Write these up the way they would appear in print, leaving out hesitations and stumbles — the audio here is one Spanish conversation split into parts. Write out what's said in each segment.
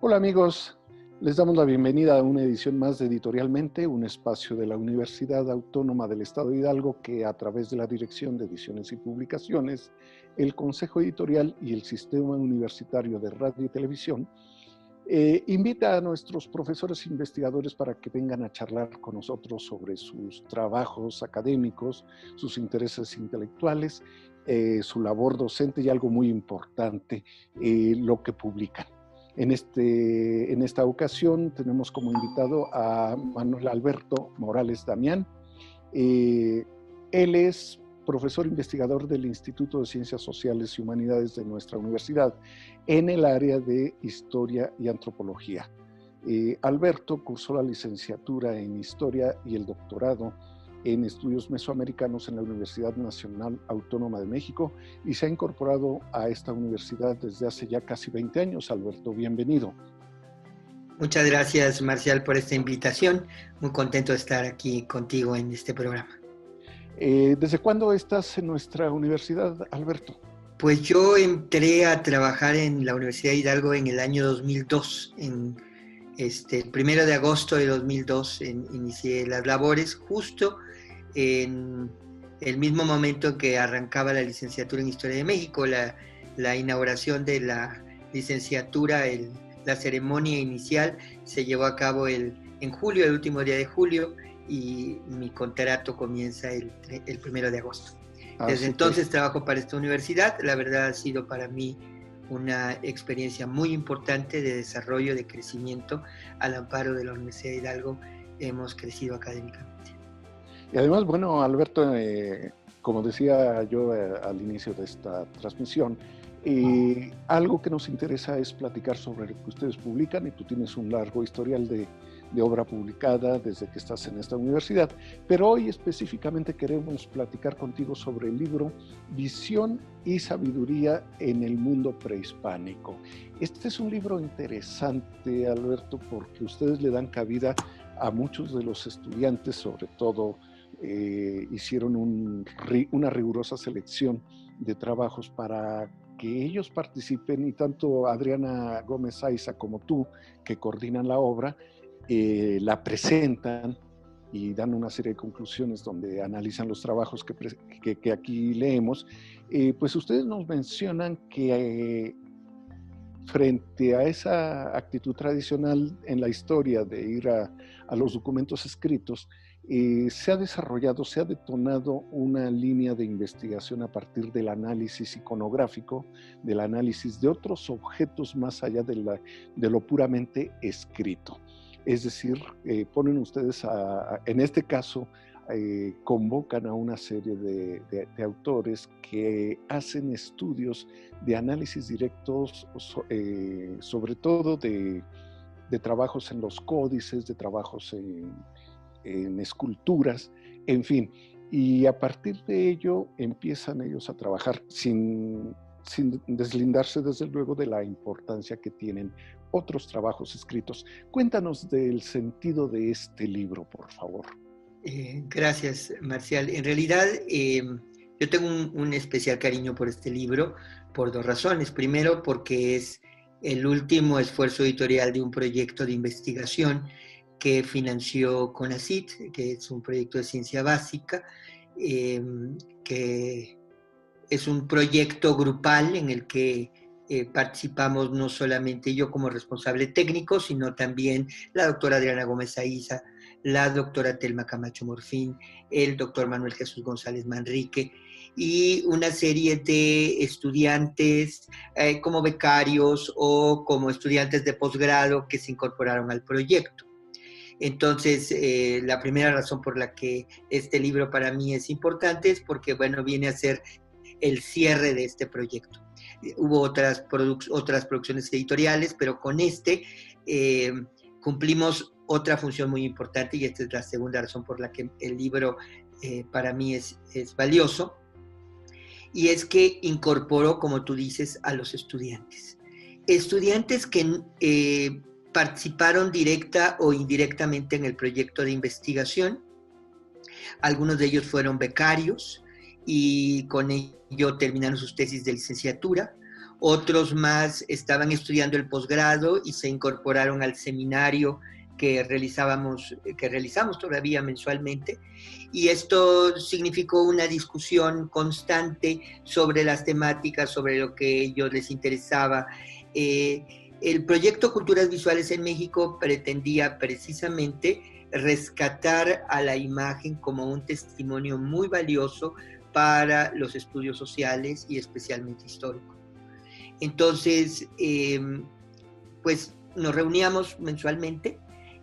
Hola amigos, les damos la bienvenida a una edición más de Editorialmente, un espacio de la Universidad Autónoma del Estado de Hidalgo que a través de la Dirección de Ediciones y Publicaciones, el Consejo Editorial y el Sistema Universitario de Radio y Televisión invita a nuestros profesores investigadores para que vengan a charlar con nosotros sobre sus trabajos académicos, sus intereses intelectuales, su labor docente y algo muy importante, lo que publican. En esta ocasión tenemos como invitado a Manuel Alberto Morales Damián. Él es profesor investigador del Instituto de Ciencias Sociales y Humanidades de nuestra universidad en el área de Historia y Antropología. Alberto cursó la licenciatura en Historia y el doctorado en Estudios Mesoamericanos en la Universidad Nacional Autónoma de México y se ha incorporado a esta universidad desde hace ya casi 20 años. Alberto, bienvenido. Muchas gracias, Marcial, por esta invitación. Muy contento de estar aquí contigo en este programa. ¿Desde cuándo estás en nuestra universidad, Alberto? Pues yo entré a trabajar en la Universidad de Hidalgo en el año 2002. El 1 de agosto de 2002 inicié las labores, justo en el mismo momento en que arrancaba la licenciatura en Historia de México, la inauguración de la licenciatura, la ceremonia inicial se llevó a cabo en julio, el último día de julio, y mi contrato comienza el 1 de agosto. Desde entonces trabajo para esta universidad. La verdad ha sido para mí una experiencia muy importante de desarrollo, de crecimiento. Al amparo de la Universidad de Hidalgo hemos crecido académicamente. Y además, bueno, Alberto, como decía yo al inicio de esta transmisión, algo que nos interesa es platicar sobre lo que ustedes publican, y tú tienes un largo historial de obra publicada desde que estás en esta universidad, pero hoy específicamente queremos platicar contigo sobre el libro Visión y Sabiduría en el Mundo Prehispánico. Este es un libro interesante, Alberto, porque ustedes le dan cabida a muchos de los estudiantes, sobre todo hicieron una rigurosa selección de trabajos para que ellos participen, y tanto Adriana Gómez Aiza como tú, que coordinan la obra, la presentan y dan una serie de conclusiones donde analizan los trabajos que aquí leemos. Pues ustedes nos mencionan que frente a esa actitud tradicional en la historia de ir a los documentos escritos, se ha desarrollado, se ha detonado una línea de investigación a partir del análisis iconográfico, del análisis de otros objetos más allá de lo puramente escrito. Es decir, ponen ustedes, en este caso, convocan a una serie de autores que hacen estudios de análisis directos, sobre todo de trabajos en los códices, de trabajos en esculturas, en fin. Y a partir de ello empiezan ellos a trabajar sin deslindarse desde luego de la importancia que tienen otros trabajos escritos. Cuéntanos del sentido de este libro, por favor. Gracias, Marcial. En realidad, yo tengo un especial cariño por este libro por dos razones. Primero, porque es el último esfuerzo editorial de un proyecto de investigación que financió CONACYT, que es un proyecto de ciencia básica, que es un proyecto grupal en el que participamos no solamente yo como responsable técnico, sino también la doctora Adriana Gómez Aiza, la doctora Telma Camacho Morfín, el doctor Manuel Jesús González Manrique y una serie de estudiantes como becarios o como estudiantes de posgrado que se incorporaron al proyecto. Entonces, la primera razón por la que este libro para mí es importante es porque, bueno, viene a ser el cierre de este proyecto. Hubo otras producciones editoriales, pero con cumplimos otra función muy importante, y esta es la segunda razón por la que el libro para mí es valioso, y es que incorporó, como tú dices, a los estudiantes. Estudiantes que participaron directa o indirectamente en el proyecto de investigación. Algunos de ellos fueron becarios y con ello terminaron sus tesis de licenciatura. Otros más estaban estudiando el posgrado y se incorporaron al seminario que realizamos todavía mensualmente, y esto significó una discusión constante sobre las temáticas, sobre lo que a ellos les interesaba. El proyecto Culturas Visuales en México pretendía precisamente rescatar a la imagen como un testimonio muy valioso para los estudios sociales y especialmente históricos. Entonces, pues nos reuníamos mensualmente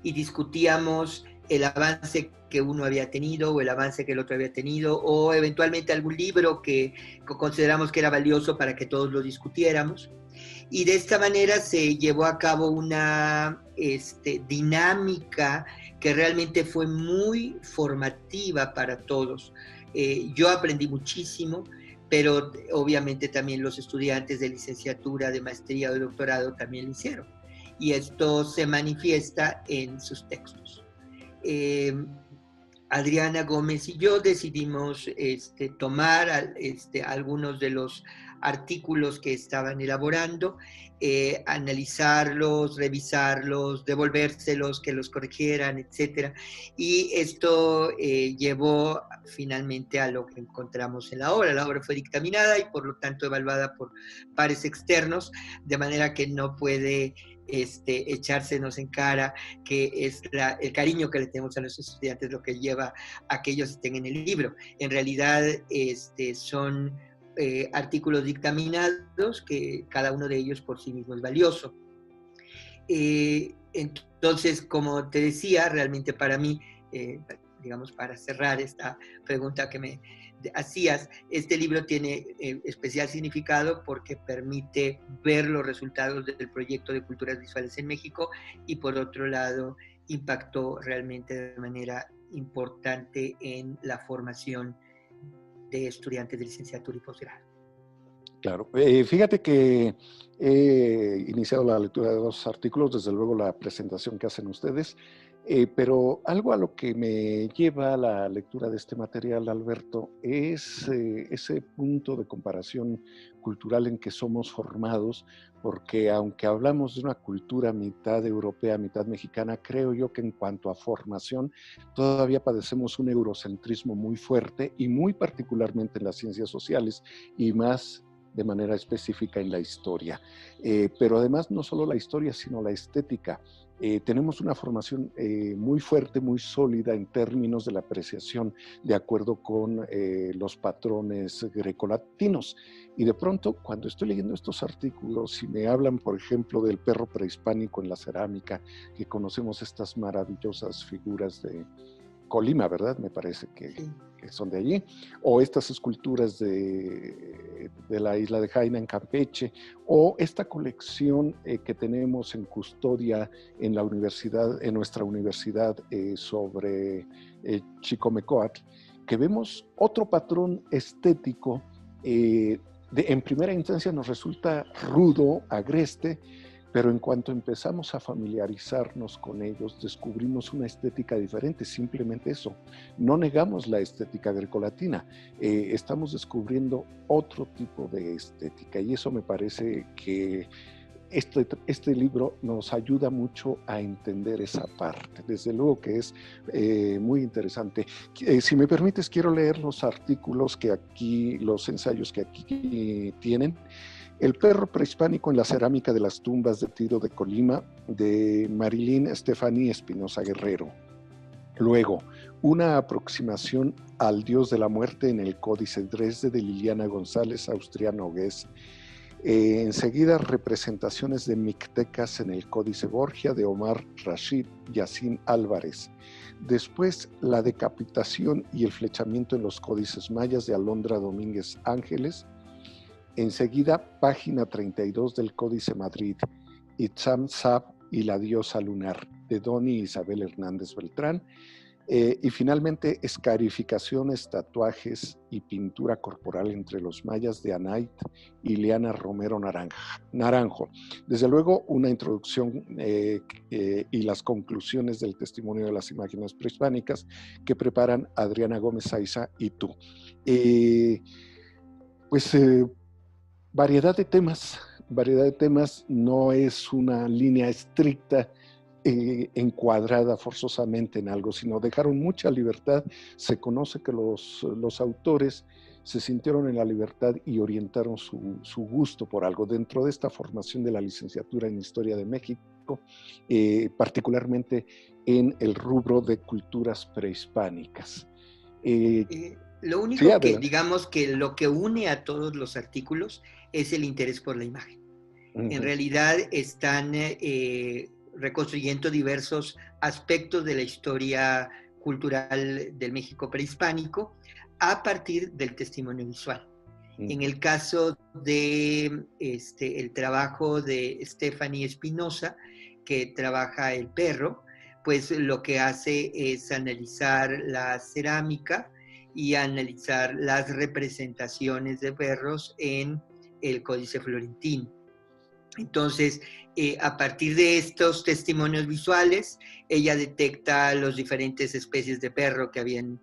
y discutíamos el avance que uno había tenido o el avance que el otro había tenido, o eventualmente algún libro que consideramos que era valioso para que todos lo discutiéramos. Y de esta manera se llevó a cabo una dinámica que realmente fue muy formativa para todos. Yo aprendí muchísimo, pero obviamente también los estudiantes de licenciatura, de maestría o de doctorado también lo hicieron. Y esto se manifiesta en sus textos. Adriana Gómez y yo decidimos tomar algunos de los artículos que estaban elaborando, analizarlos, revisarlos, devolvérselos, que los corrigieran, etc. Y esto llevó finalmente a lo que encontramos en la obra. La obra fue dictaminada y por lo tanto evaluada por pares externos, de manera que no puede echársenos en cara que es el cariño que le tenemos a nuestros estudiantes lo que lleva a que ellos estén en el libro. En realidad son artículos dictaminados que cada uno de ellos por sí mismo es valioso. Entonces, como te decía, realmente para mí, digamos, para cerrar esta pregunta que me hacías, este libro tiene especial significado porque permite ver los resultados del proyecto de Culturas Visuales en México y por otro lado impactó realmente de manera importante en la formación de estudiantes de licenciatura y posgrado. Claro. Fíjate que he iniciado la lectura de 2 artículos, desde luego la presentación que hacen ustedes, pero algo a lo que me lleva a la lectura de este material, Alberto, es ese punto de comparación cultural en que somos formados, porque aunque hablamos de una cultura mitad europea, mitad mexicana, creo yo que en cuanto a formación todavía padecemos un eurocentrismo muy fuerte y muy particularmente en las ciencias sociales y más de manera específica en la historia. Pero además no solo la historia, sino la estética. Tenemos una formación muy fuerte, muy sólida en términos de la apreciación de acuerdo con los patrones grecolatinos. Y de pronto, cuando estoy leyendo estos artículos y me hablan, por ejemplo, del perro prehispánico en la cerámica, que conocemos estas maravillosas figuras de Colima, ¿verdad? Me parece que son de allí, o estas esculturas de la isla de Jaina en Campeche, o esta colección que tenemos en custodia en la universidad, en nuestra universidad sobre Chicomecoatl, que vemos otro patrón estético en primera instancia nos resulta rudo, agreste, pero en cuanto empezamos a familiarizarnos con ellos, descubrimos una estética diferente, simplemente eso. No negamos la estética grecolatina, estamos descubriendo otro tipo de estética y eso me parece que este libro nos ayuda mucho a entender esa parte. Desde luego que es muy interesante. Si me permites, quiero leer los artículos que aquí, los ensayos que aquí tienen. El perro prehispánico en la cerámica de las tumbas de Tiro de Colima, de Marilyn Estefanía Espinosa Guerrero. Luego, una aproximación al dios de la muerte en el Códice Dresde de Liliana González Austriano-Gués. Enseguida, representaciones de mixtecas en el Códice Borgia de Omar Rashid Yacine Álvarez. Después, la decapitación y el flechamiento en los códices mayas de Alondra Domínguez Ángeles. Enseguida, página 32 del Códice Madrid, Itzam Sab y la diosa lunar, de Doni Isabel Hernández Beltrán. Y finalmente, escarificaciones, tatuajes y pintura corporal entre los mayas de Anait y Liana Romero Naranjo. Desde luego, una introducción y las conclusiones del testimonio de las imágenes prehispánicas que preparan Adriana Gómez Saiza y tú. variedad de temas, no es una línea estricta encuadrada forzosamente en algo, sino dejaron mucha libertad. Se conoce que los autores se sintieron en la libertad y orientaron su gusto por algo. Dentro de esta formación de la licenciatura en Historia de México, particularmente en el rubro de culturas prehispánicas. Lo Sí, único que, adelante. digamos que lo que une a todos los artículos es el interés por la imagen. En Ujú. realidad están reconstruyendo diversos aspectos de la historia cultural del México prehispánico a partir del testimonio visual. En Ujú. el caso de el trabajo de Stephanie Espinosa, que trabaja el perro, pues lo que hace es analizar la cerámica y analizar las representaciones de perros en el Códice Florentino. Entonces, a partir de estos testimonios visuales, ella detecta las diferentes especies de perro que había en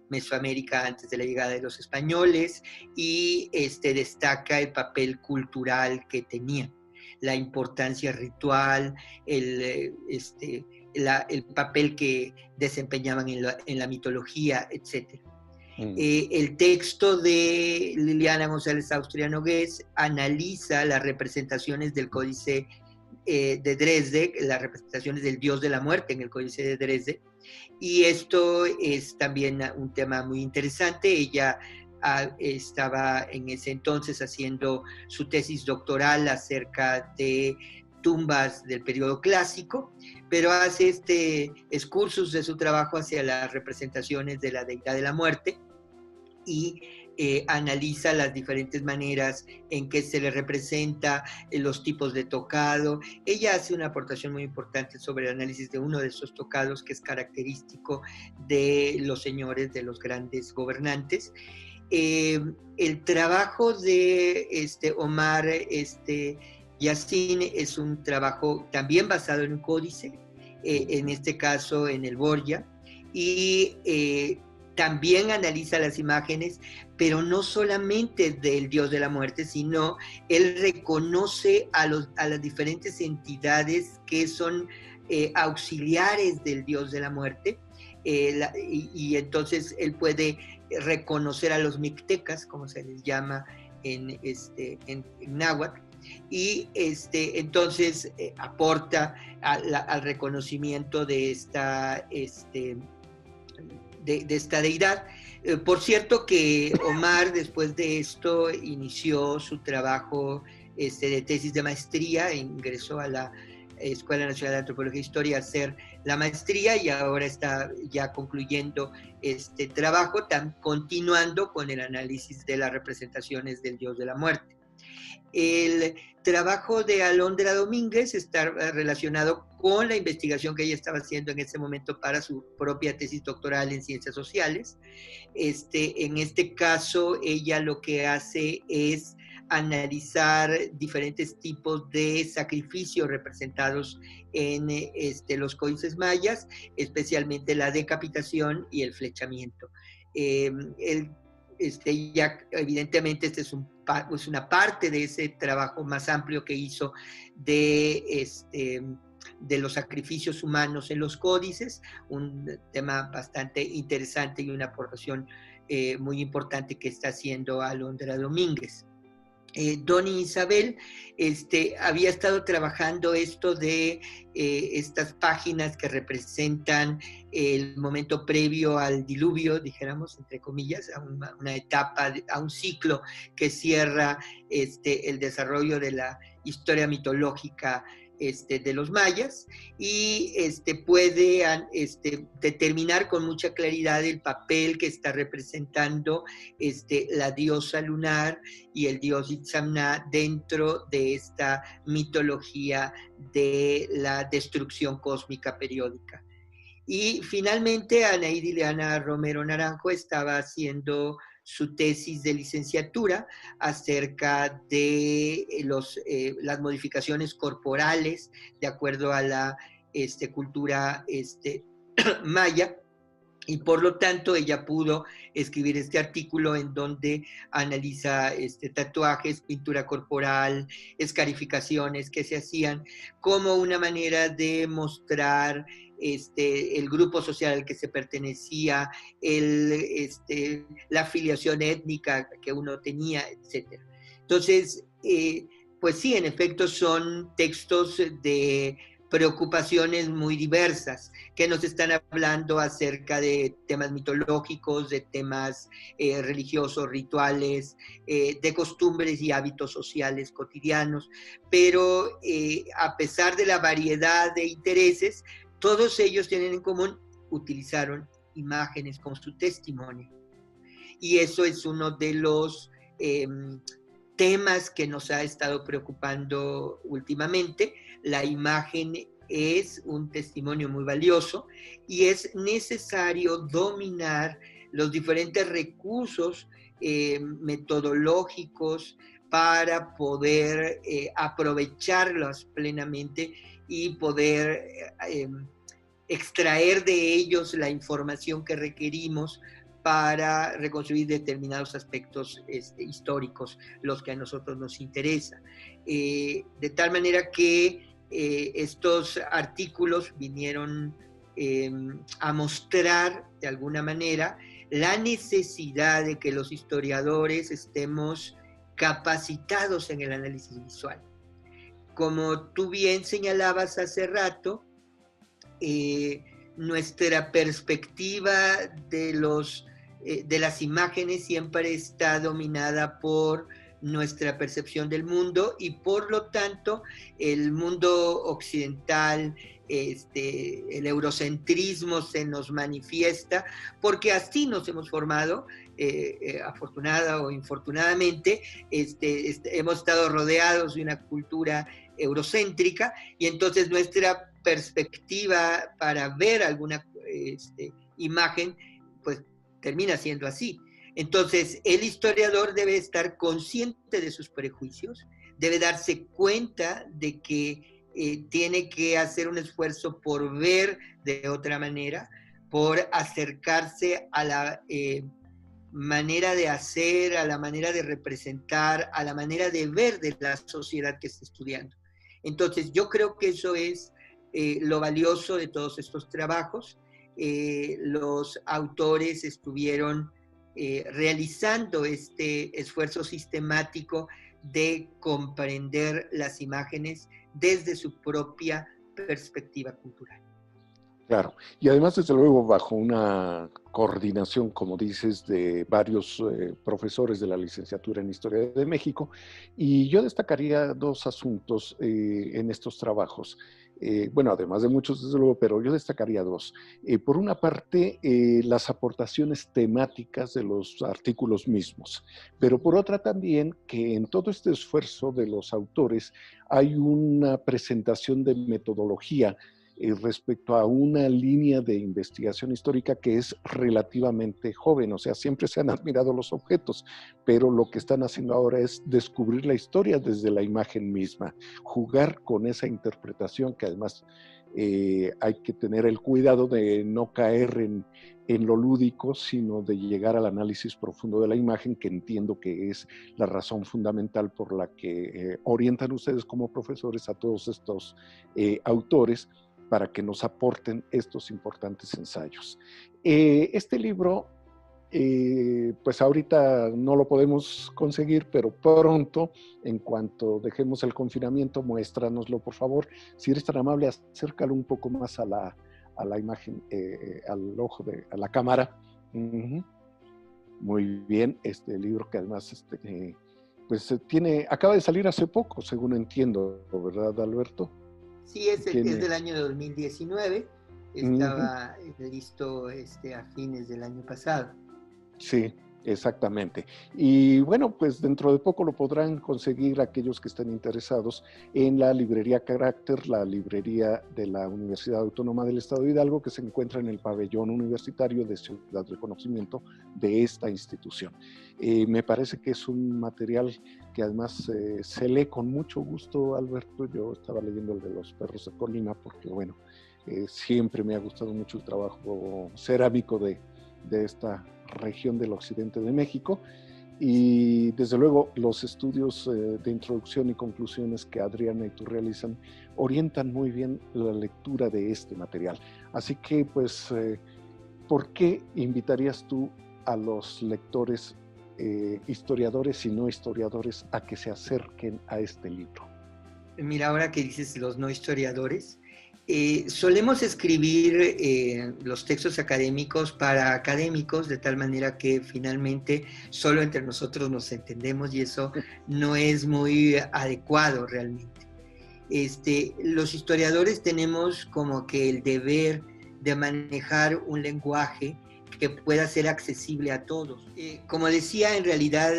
Mesoamérica antes de la llegada de los españoles y destaca el papel cultural que tenían, la importancia ritual, el papel que desempeñaban en la mitología, etc. El texto de Liliana González Austria Nogués analiza las representaciones del Códice de Dresde, las representaciones del Dios de la Muerte en el Códice de Dresde, y esto es también un tema muy interesante. Ella estaba en ese entonces haciendo su tesis doctoral acerca de tumbas del periodo clásico, pero hace excursus de su trabajo hacia las representaciones de la deidad de la muerte y analiza las diferentes maneras en que se le representa, los tipos de tocado. Ella hace una aportación muy importante sobre el análisis de uno de esos tocados que es característico de los señores, de los grandes gobernantes. El trabajo de Omar Yassin es un trabajo también basado en un códice, en este caso en el Borgia, y también analiza las imágenes, pero no solamente del Dios de la Muerte, sino él reconoce a las diferentes entidades que son auxiliares del Dios de la Muerte, y entonces él puede reconocer a los mixtecas, como se les llama en náhuatl, y entonces aporta al reconocimiento de esta de esta deidad. Por cierto que Omar después de esto inició su trabajo de tesis de maestría, ingresó a la Escuela Nacional de Antropología e Historia a hacer la maestría y ahora está ya concluyendo este trabajo, continuando con el análisis de las representaciones del Dios de la Muerte. El trabajo de Alondra Domínguez está relacionado con la investigación que ella estaba haciendo en ese momento para su propia tesis doctoral en ciencias sociales. En este caso, ella lo que hace es analizar diferentes tipos de sacrificios representados en los códices mayas, especialmente la decapitación y el flechamiento. Ya evidentemente es una parte de ese trabajo más amplio que hizo de los sacrificios humanos en los códices, un tema bastante interesante y una aportación muy importante que está haciendo Alondra Domínguez. Doni Isabel había estado trabajando esto de estas páginas que representan el momento previo al diluvio, dijéramos, entre comillas, a una etapa, a un ciclo que cierra el desarrollo de la historia mitológica de los mayas, y puede determinar con mucha claridad el papel que está representando la diosa lunar y el dios Itzamna dentro de esta mitología de la destrucción cósmica periódica. Y finalmente, Anaí Diliana Romero Naranjo estaba haciendo su tesis de licenciatura acerca de las modificaciones corporales de acuerdo a la cultura maya, Y por lo tanto ella pudo escribir este artículo en donde analiza tatuajes, pintura corporal, escarificaciones que se hacían como una manera de mostrar el grupo social al que se pertenecía, la afiliación étnica que uno tenía, etc. Entonces, pues sí, en efecto son textos de preocupaciones muy diversas, que nos están hablando acerca de temas mitológicos, de temas religiosos, rituales, de costumbres y hábitos sociales cotidianos, pero a pesar de la variedad de intereses, todos ellos tienen en común, utilizaron imágenes como su testimonio. Y eso es uno de los temas que nos ha estado preocupando últimamente. La imagen es un testimonio muy valioso y es necesario dominar los diferentes recursos metodológicos para poder aprovecharlos plenamente y poder extraer de ellos la información que requerimos para reconstruir determinados aspectos históricos, los que a nosotros nos interesan. De tal manera que estos artículos vinieron a mostrar de alguna manera la necesidad de que los historiadores estemos capacitados en el análisis visual. Como tú bien señalabas hace rato, nuestra perspectiva de las imágenes siempre está dominada por nuestra percepción del mundo y por lo tanto el mundo occidental, el eurocentrismo se nos manifiesta porque así nos hemos formado, afortunada o infortunadamente, hemos estado rodeados de una cultura eurocéntrica y entonces nuestra perspectiva para ver alguna imagen, pues termina siendo así. Entonces, el historiador debe estar consciente de sus prejuicios, debe darse cuenta de que tiene que hacer un esfuerzo por ver de otra manera, por acercarse a la manera de hacer, a la manera de representar, a la manera de ver de la sociedad que está estudiando. Entonces, yo creo que eso es lo valioso de todos estos trabajos. Los autores estuvieron realizando este esfuerzo sistemático de comprender las imágenes desde su propia perspectiva cultural. Claro, y además, desde luego, bajo una coordinación, como dices, de varios profesores de la licenciatura en Historia de México, y yo destacaría dos asuntos en estos trabajos. Bueno, además de muchos, desde luego, pero yo destacaría dos. Por una parte, las aportaciones temáticas de los artículos mismos, pero por otra también que en todo este esfuerzo de los autores hay una presentación de metodología respecto a una línea de investigación histórica que es relativamente joven. O sea, siempre se han admirado los objetos, pero lo que están haciendo ahora es descubrir la historia desde la imagen misma, jugar con esa interpretación que además hay que tener el cuidado de no caer en lo lúdico, sino de llegar al análisis profundo de la imagen, que entiendo que es la razón fundamental por la que orientan ustedes como profesores a todos estos autores para que nos aporten estos importantes ensayos. Este libro, pues ahorita no lo podemos conseguir, pero pronto, en cuanto dejemos el confinamiento, muéstranoslo, por favor. Si eres tan amable, acércalo un poco más a la imagen, al ojo, a la cámara. Muy bien, este libro que además pues acaba de salir hace poco, según entiendo, ¿verdad, Alberto? Sí, es del año 2019, estaba listo a fines del año pasado. Sí, exactamente. Y bueno, pues dentro de poco lo podrán conseguir aquellos que estén interesados en la librería Carácter, la librería de la Universidad Autónoma del Estado de Hidalgo, que se encuentra en el pabellón universitario de Ciudad del Conocimiento de esta institución. Me parece que es un material que además se lee con mucho gusto, Alberto. Yo estaba leyendo el de los perros de Colima porque, bueno, Siempre me ha gustado mucho el trabajo cerámico de esta región del occidente de México. Y desde luego los estudios de introducción y conclusiones que Adriana y tú realizan orientan muy bien la lectura de este material. Así que, pues, ¿por qué invitarías tú a los lectores, historiadores y no historiadores, a que se acerquen a este libro? Mira, ahora que dices los no historiadores, solemos escribir los textos académicos para académicos, de tal manera que finalmente solo entre nosotros nos entendemos, y eso no es muy adecuado realmente. Los historiadores tenemos como que el deber de manejar un lenguaje que pueda ser accesible a todos. Como decía, en realidad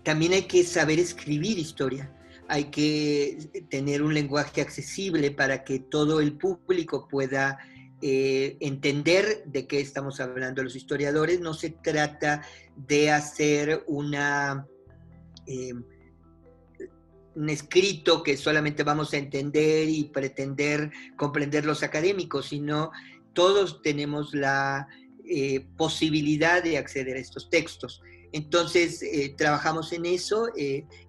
también hay que saber escribir historia. Hay que tener un lenguaje accesible para que todo el público pueda entender de qué estamos hablando los historiadores. No se trata de hacer un escrito que solamente vamos a entender y pretender comprender los académicos, sino todos tenemos la posibilidad de acceder a estos textos. Entonces, trabajamos en eso,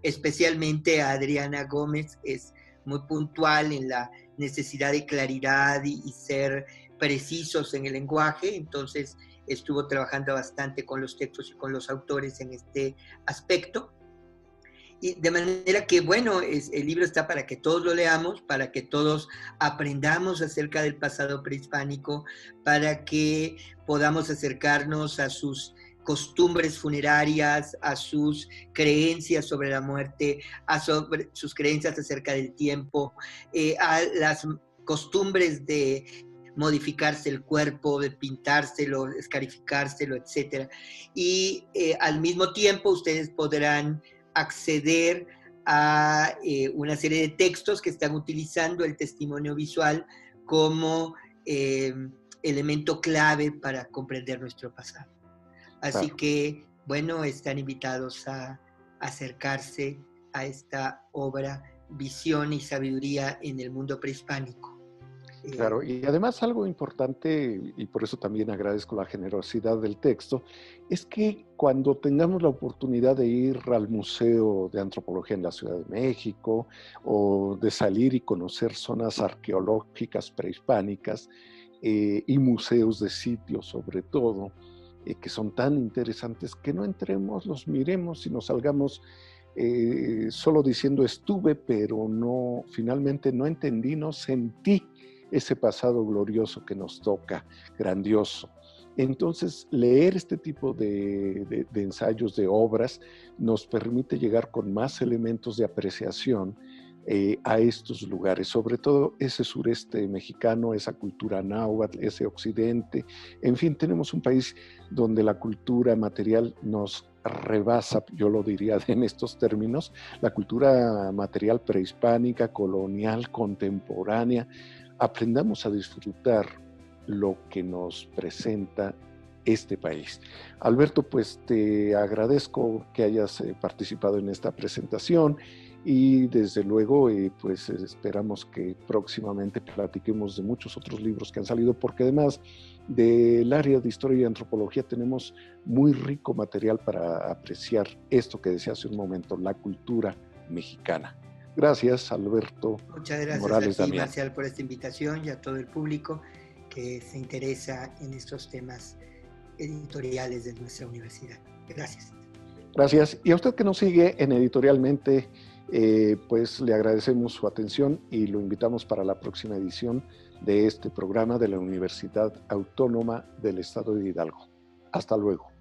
especialmente Adriana Gómez es muy puntual en la necesidad de claridad y ser precisos en el lenguaje, entonces estuvo trabajando bastante con los textos y con los autores en este aspecto. Y de manera que, bueno, el libro está para que todos lo leamos, para que todos aprendamos acerca del pasado prehispánico, para que podamos acercarnos a sus costumbres funerarias, a sus creencias sobre la muerte, sobre sus creencias acerca del tiempo, a las costumbres de modificarse el cuerpo, de pintárselo, escarificárselo, etc. Y al mismo tiempo ustedes podrán acceder a una serie de textos que están utilizando el testimonio visual como elemento clave para comprender nuestro pasado. Así que, bueno, están invitados a acercarse a esta obra, Visión y Sabiduría en el Mundo Prehispánico. Claro, y además algo importante, y por eso también agradezco la generosidad del texto, es que cuando tengamos la oportunidad de ir al Museo de Antropología en la Ciudad de México o de salir y conocer zonas arqueológicas prehispánicas y museos de sitio sobre todo, que son tan interesantes, que no entremos, los miremos y nos salgamos solo diciendo estuve, pero no, finalmente no entendí, no sentí ese pasado glorioso que nos toca, grandioso. Entonces, leer este tipo de ensayos, de obras, nos permite llegar con más elementos de apreciación a estos lugares, sobre todo ese sureste mexicano, esa cultura náhuatl, ese occidente. En fin, tenemos un país donde la cultura material nos rebasa, yo lo diría en estos términos, la cultura material prehispánica, colonial, contemporánea. Aprendamos a disfrutar lo que nos presenta este país. Alberto, pues te agradezco que hayas participado en esta presentación y desde luego pues esperamos que próximamente platiquemos de muchos otros libros que han salido, porque además del área de historia y antropología tenemos muy rico material para apreciar esto que decía hace un momento, la cultura mexicana. Gracias, Alberto. Muchas gracias Morales a ti, Damián. Marcial, por esta invitación y a todo el público que se interesa en estos temas editoriales de nuestra universidad. Gracias. Gracias. Y a usted que nos sigue en Editorialmente, pues le agradecemos su atención y lo invitamos para la próxima edición de este programa de la Universidad Autónoma del Estado de Hidalgo. Hasta luego.